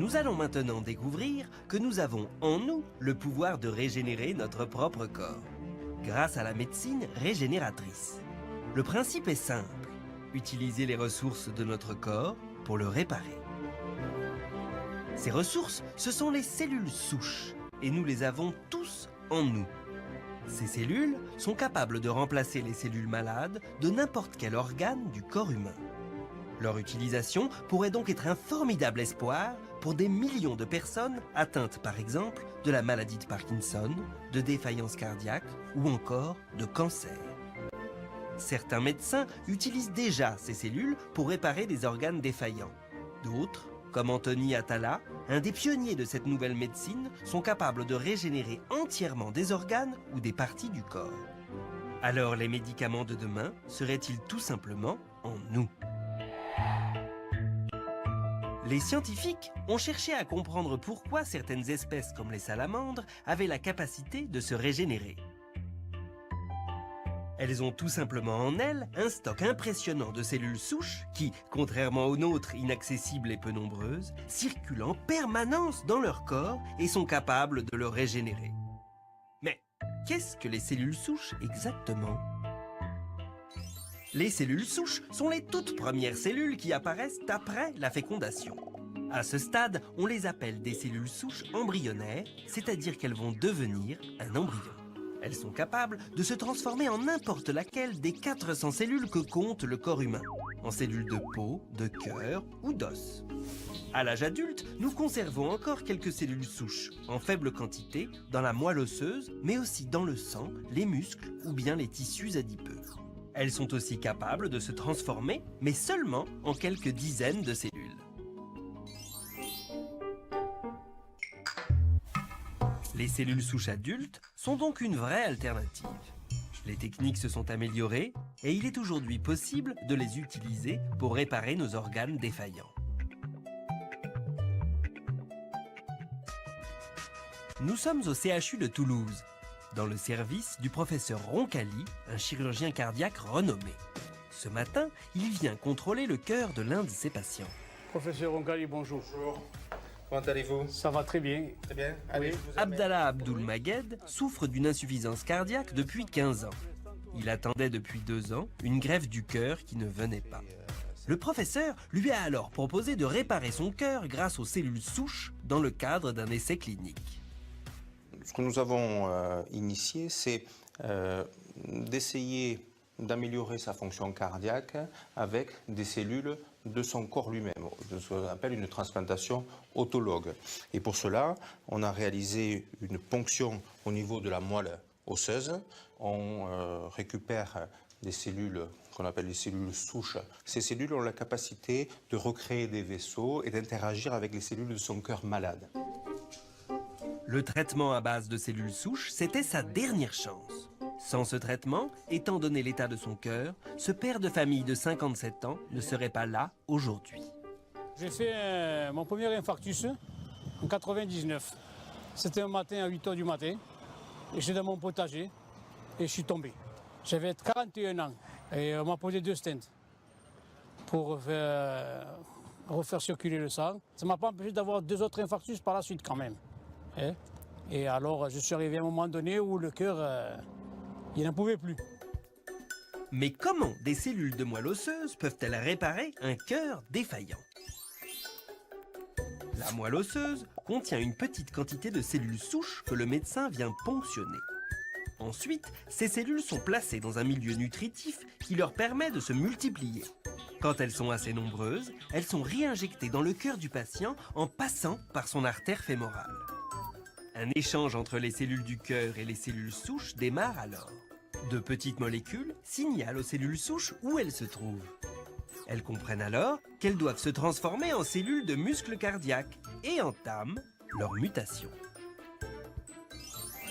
Nous allons maintenant découvrir que nous avons en nous le pouvoir de régénérer notre propre corps, grâce à la médecine régénératrice. Le principe est simple, utiliser les ressources de notre corps pour le réparer. Ces ressources, ce sont les cellules souches, et nous les avons tous en nous. Ces cellules sont capables de remplacer les cellules malades de n'importe quel organe du corps humain. Leur utilisation pourrait donc être un formidable espoir pour des millions de personnes atteintes par exemple de la maladie de Parkinson, de défaillance cardiaque ou encore de cancer. Certains médecins utilisent déjà ces cellules pour réparer des organes défaillants. D'autres, comme Anthony Atala, un des pionniers de cette nouvelle médecine, sont capables de régénérer entièrement des organes ou des parties du corps. Alors les médicaments de demain seraient-ils tout simplement en nous ? Les scientifiques ont cherché à comprendre pourquoi certaines espèces comme les salamandres avaient la capacité de se régénérer. Elles ont tout simplement en elles un stock impressionnant de cellules souches qui, contrairement aux nôtres inaccessibles et peu nombreuses, circulent en permanence dans leur corps et sont capables de le régénérer. Mais qu'est-ce que les cellules souches exactement ? Les cellules souches sont les toutes premières cellules qui apparaissent après la fécondation. À ce stade, on les appelle des cellules souches embryonnaires, c'est-à-dire qu'elles vont devenir un embryon. Elles sont capables de se transformer en n'importe laquelle des 400 cellules que compte le corps humain, en cellules de peau, de cœur ou d'os. À l'âge adulte, nous conservons encore quelques cellules souches, en faible quantité, dans la moelle osseuse, mais aussi dans le sang, les muscles ou bien les tissus adipeux. Elles sont aussi capables de se transformer, mais seulement en quelques dizaines de cellules. Les cellules souches adultes sont donc une vraie alternative. Les techniques se sont améliorées et il est aujourd'hui possible de les utiliser pour réparer nos organes défaillants. Nous sommes au CHU de Toulouse, dans le service du professeur Roncalli, un chirurgien cardiaque renommé. Ce matin, il vient contrôler le cœur de l'un de ses patients. Professeur Roncalli, bonjour. Bonjour. Comment allez-vous? Ça va très bien. Très bien. Allez, Oui. je vous amène. Abdallah Abdoul Maghed souffre d'une insuffisance cardiaque depuis 15 ans. Il attendait depuis 2 ans une greffe du cœur qui ne venait pas. Le professeur lui a alors proposé de réparer son cœur grâce aux cellules souches dans le cadre d'un essai clinique. Ce que nous avons initié, c'est d'essayer d'améliorer sa fonction cardiaque avec des cellules de son corps lui-même, de ce qu'on appelle une transplantation autologue. Et pour cela, on a réalisé une ponction au niveau de la moelle osseuse. On récupère des cellules qu'on appelle les cellules souches. Ces cellules ont la capacité de recréer des vaisseaux et d'interagir avec les cellules de son cœur malade. Le traitement à base de cellules souches, c'était sa dernière chance. Sans ce traitement, étant donné l'état de son cœur, ce père de famille de 57 ans ne serait pas là aujourd'hui. J'ai fait mon premier infarctus en 99. C'était un matin à 8 h du matin. Et j'étais dans mon potager et je suis tombé. J'avais 41 ans et on m'a posé 2 stents pour refaire circuler le sang. Ça ne m'a pas empêché d'avoir 2 autres infarctus par la suite quand même. Et alors je suis arrivé à un moment donné où le cœur, il n'en pouvait plus. Mais comment des cellules de moelle osseuse peuvent-elles réparer un cœur défaillant ? La moelle osseuse contient une petite quantité de cellules souches que le médecin vient ponctionner. Ensuite, ces cellules sont placées dans un milieu nutritif qui leur permet de se multiplier. Quand elles sont assez nombreuses, elles sont réinjectées dans le cœur du patient en passant par son artère fémorale. Un échange entre les cellules du cœur et les cellules souches démarre alors. De petites molécules signalent aux cellules souches où elles se trouvent. Elles comprennent alors qu'elles doivent se transformer en cellules de muscles cardiaques et entament leur mutation.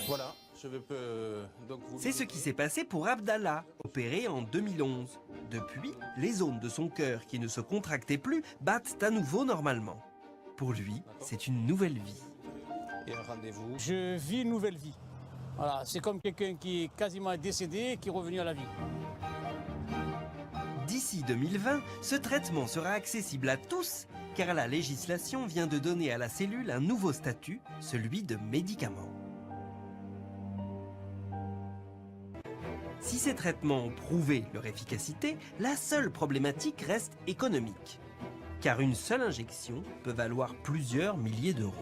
Voilà, je peux donc vous... C'est ce qui s'est passé pour Abdallah, opéré en 2011. Depuis, les zones de son cœur qui ne se contractaient plus battent à nouveau normalement. Pour lui, c'est une nouvelle vie. Et un rendez-vous. Je vis une nouvelle vie. Voilà, c'est comme quelqu'un qui est quasiment décédé et qui est revenu à la vie. D'ici 2020, ce traitement sera accessible à tous car la législation vient de donner à la cellule un nouveau statut, celui de médicament. Si ces traitements ont prouvé leur efficacité, la seule problématique reste économique, car une seule injection peut valoir plusieurs milliers d'euros.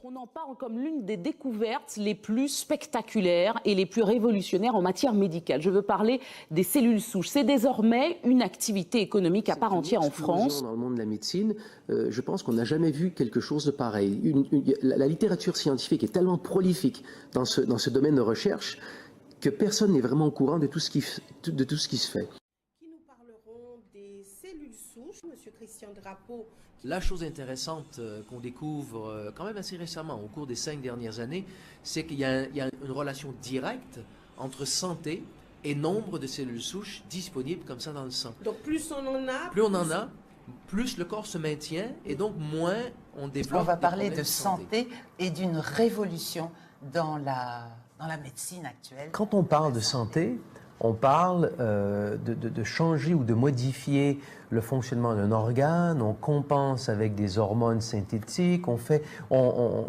On en parle comme l'une des découvertes les plus spectaculaires et les plus révolutionnaires en matière médicale. Je veux parler des cellules souches. C'est désormais une activité économique à part entière en France. Dans le monde de la médecine, je pense qu'on n'a jamais vu quelque chose de pareil. La littérature scientifique est tellement prolifique dans ce domaine de recherche que personne n'est vraiment au courant de tout ce qui se fait. Nous parlerons des cellules souches, Monsieur Christian Drapeau. La chose intéressante qu'on découvre quand même assez récemment, au cours des 5 dernières années, c'est qu'il y a une relation directe entre santé et nombre de cellules souches disponibles comme ça dans le sang. Donc plus on en a, plus le corps se maintient et donc moins on développe. On va parler de santé et d'une révolution dans la médecine actuelle. Quand on parle de santé, on parle de changer ou de modifier le fonctionnement d'un organe, on compense avec des hormones synthétiques,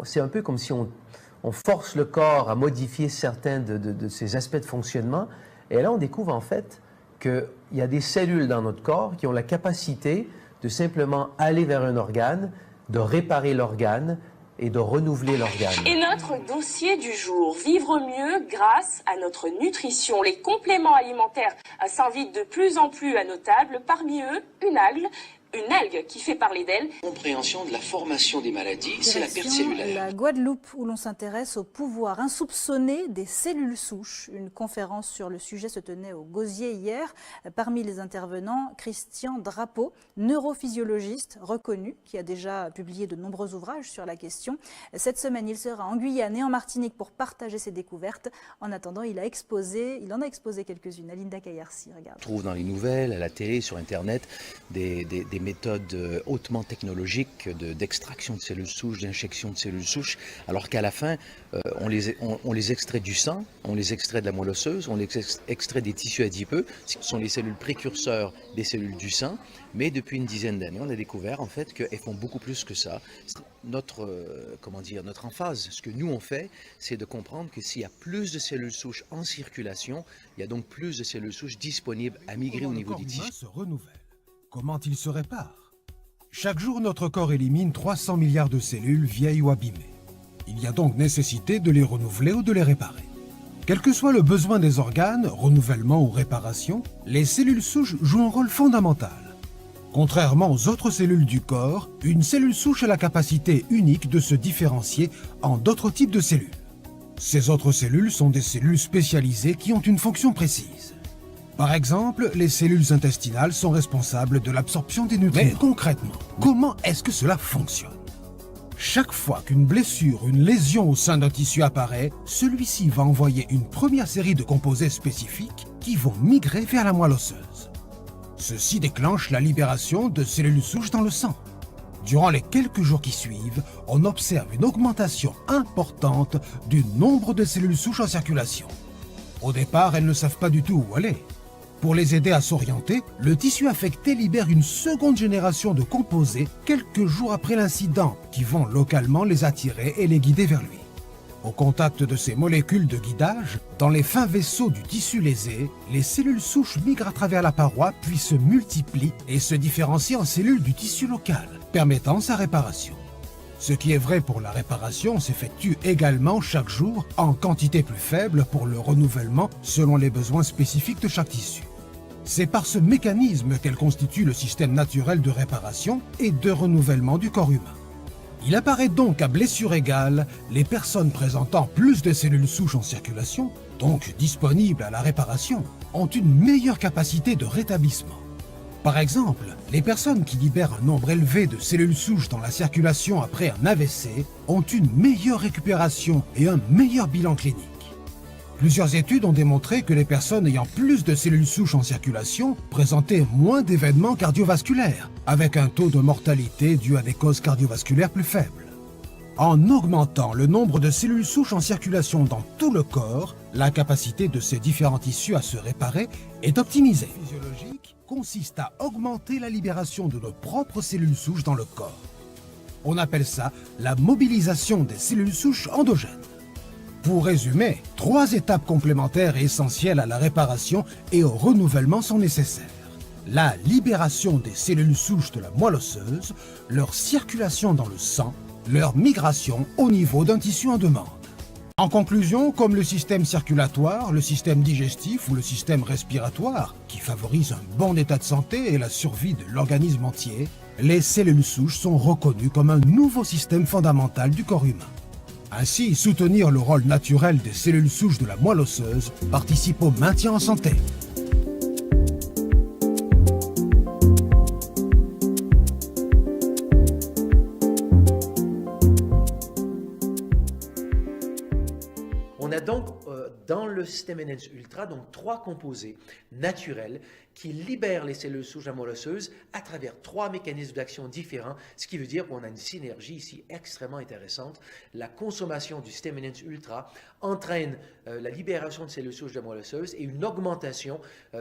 c'est un peu comme si on force le corps à modifier certains de ces aspects de fonctionnement. Et là, on découvre en fait qu'il y a des cellules dans notre corps qui ont la capacité de simplement aller vers un organe, de réparer l'organe, et de renouveler l'organe. Et notre dossier du jour, vivre mieux grâce à notre nutrition. Les compléments alimentaires s'invitent de plus en plus à nos tables, parmi eux une algue qui fait parler d'elle. Compréhension de la formation des maladies, c'est la perte cellulaire. La Guadeloupe, où l'on s'intéresse au pouvoir insoupçonné des cellules souches. Une conférence sur le sujet se tenait au Gosier hier. Parmi les intervenants, Christian Drapeau, neurophysiologiste reconnu, qui a déjà publié de nombreux ouvrages sur la question. Cette semaine, il sera en Guyane et en Martinique pour partager ses découvertes. En attendant, il en a exposé quelques-unes. Alinda Kayarsi, regarde. On trouve dans les nouvelles, à la télé, sur Internet, des méthodes hautement technologiques d'extraction de cellules souches, d'injection de cellules souches, alors qu'à la fin, on les extrait du sang, on les extrait de la moelle osseuse, on les extrait des tissus adipeux. Ce sont les cellules précurseurs des cellules du sang, mais depuis une dizaine d'années, on a découvert en fait qu'elles font beaucoup plus que ça. Notre emphase, ce que nous on fait, c'est de comprendre que s'il y a plus de cellules souches en circulation, il y a donc plus de cellules souches disponibles à migrer au niveau des tissus. Se renouvelle. Comment il se répare? Chaque jour, notre corps élimine 300 milliards de cellules vieilles ou abîmées. Il y a donc nécessité de les renouveler ou de les réparer. Quel que soit le besoin des organes, renouvellement ou réparation, les cellules souches jouent un rôle fondamental. Contrairement aux autres cellules du corps, une cellule souche a la capacité unique de se différencier en d'autres types de cellules. Ces autres cellules sont des cellules spécialisées qui ont une fonction précise. Par exemple, les cellules intestinales sont responsables de l'absorption des nutriments. Mais concrètement, comment est-ce que cela fonctionne? Chaque fois qu'une blessure, une lésion au sein d'un tissu apparaît, celui-ci va envoyer une première série de composés spécifiques qui vont migrer vers la moelle osseuse. Ceci déclenche la libération de cellules souches dans le sang. Durant les quelques jours qui suivent, on observe une augmentation importante du nombre de cellules souches en circulation. Au départ, elles ne savent pas du tout où aller. Pour les aider à s'orienter, le tissu affecté libère une seconde génération de composés quelques jours après l'incident qui vont localement les attirer et les guider vers lui. Au contact de ces molécules de guidage, dans les fins vaisseaux du tissu lésé, les cellules souches migrent à travers la paroi puis se multiplient et se différencient en cellules du tissu local, permettant sa réparation. Ce qui est vrai pour la réparation s'effectue également chaque jour en quantité plus faible pour le renouvellement selon les besoins spécifiques de chaque tissu. C'est par ce mécanisme qu'elle constitue le système naturel de réparation et de renouvellement du corps humain. Il apparaît donc qu'à blessure égale, les personnes présentant plus de cellules souches en circulation, donc disponibles à la réparation, ont une meilleure capacité de rétablissement. Par exemple, les personnes qui libèrent un nombre élevé de cellules souches dans la circulation après un AVC ont une meilleure récupération et un meilleur bilan clinique. Plusieurs études ont démontré que les personnes ayant plus de cellules souches en circulation présentaient moins d'événements cardiovasculaires, avec un taux de mortalité dû à des causes cardiovasculaires plus faibles. En augmentant le nombre de cellules souches en circulation dans tout le corps, la capacité de ces différents tissus à se réparer est optimisée. La physiologique consiste à augmenter la libération de nos propres cellules souches dans le corps. On appelle ça la mobilisation des cellules souches endogènes. Pour résumer, 3 étapes complémentaires et essentielles à la réparation et au renouvellement sont nécessaires. La libération des cellules souches de la moelle osseuse, leur circulation dans le sang, leur migration au niveau d'un tissu en demande. En conclusion, comme le système circulatoire, le système digestif ou le système respiratoire, qui favorisent un bon état de santé et la survie de l'organisme entier, les cellules souches sont reconnues comme un nouveau système fondamental du corps humain. Ainsi, soutenir le rôle naturel des cellules souches de la moelle osseuse participe au maintien en santé. On a donc dans le système NS Ultra donc 3 composés naturels qui libèrent les cellules souches de la moelle osseuse à travers 3 mécanismes d'action différents, ce qui veut dire qu'on a une synergie ici extrêmement intéressante. La consommation du système NS Ultra entraîne la libération de cellules souches de la moelle osseuse et une augmentation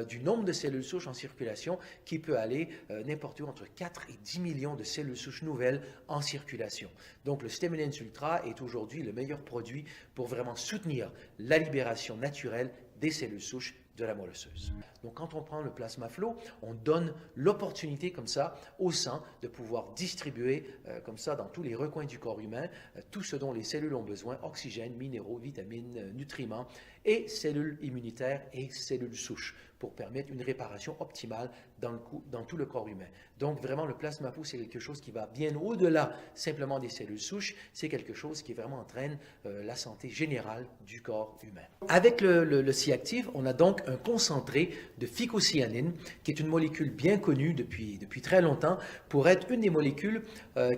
du nombre de cellules souches en circulation qui peut aller n'importe où entre 4 et 10 millions de cellules souches nouvelles en circulation. Donc le système NS Ultra est aujourd'hui le meilleur produit pour vraiment soutenir la libération naturelle des cellules souches de la moelle osseuse. Donc quand on prend le plasma flow, on donne l'opportunité comme ça au sang de pouvoir distribuer comme ça dans tous les recoins du corps humain tout ce dont les cellules ont besoin, oxygène, minéraux, vitamines, nutriments et cellules immunitaires et cellules souches pour permettre une réparation optimale dans tout le corps humain. Donc vraiment le plasma flow c'est quelque chose qui va bien au-delà simplement des cellules souches, c'est quelque chose qui vraiment entraîne la santé générale du corps humain. Avec le C-Active, on a donc un concentré de phycocyanine, qui est une molécule bien connue depuis très longtemps, pour être une des molécules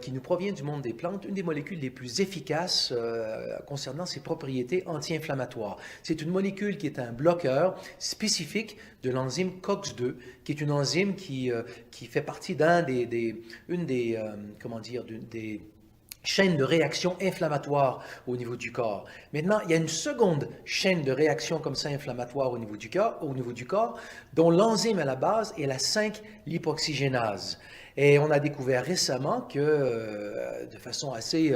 qui nous provient du monde des plantes, une des molécules les plus efficaces concernant ses propriétés anti-inflammatoires. C'est une molécule qui est un bloqueur spécifique de l'enzyme COX-2, qui est une enzyme qui fait partie une des chaîne de réaction inflammatoire au niveau du corps. Maintenant, il y a une seconde chaîne de réaction comme ça inflammatoire au niveau du corps, dont l'enzyme à la base est la 5-lipoxygénase. Et on a découvert récemment que, de façon assez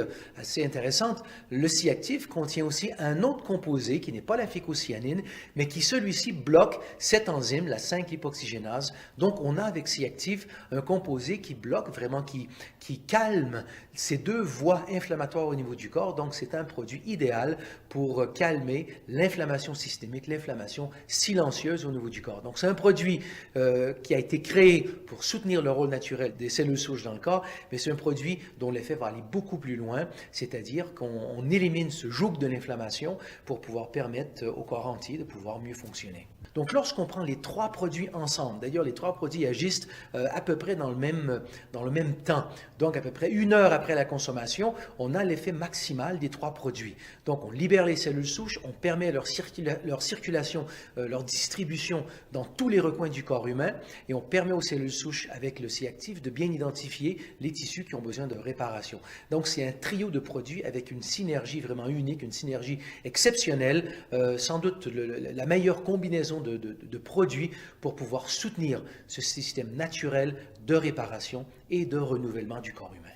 intéressante, le C-Active contient aussi un autre composé qui n'est pas la phycocyanine, mais qui celui-ci bloque cette enzyme, la 5-lipoxygénase. Donc on a avec C-Active un composé qui bloque vraiment, qui calme ces 2 voies inflammatoires au niveau du corps. Donc c'est un produit idéal pour calmer l'inflammation systémique, l'inflammation silencieuse au niveau du corps. Donc c'est un produit qui a été créé pour soutenir le rôle naturel des cellules souches dans le corps, mais c'est un produit dont l'effet va aller beaucoup plus loin, c'est-à-dire qu'on élimine ce joug de l'inflammation pour pouvoir permettre au corps entier de pouvoir mieux fonctionner. Donc lorsqu'on prend les 3 produits ensemble, d'ailleurs les 3 produits agissent à peu près dans le même temps, donc à peu près 1 heure après la consommation, on a l'effet maximal des 3 produits. Donc on libère les cellules souches, on permet leur circulation, leur distribution dans tous les recoins du corps humain et on permet aux cellules souches avec le C-Active de bien identifier les tissus qui ont besoin de réparation. Donc c'est un trio de produits avec une synergie vraiment unique, une synergie exceptionnelle, sans doute la meilleure combinaison de produits pour pouvoir soutenir ce système naturel de réparation et de renouvellement du corps humain.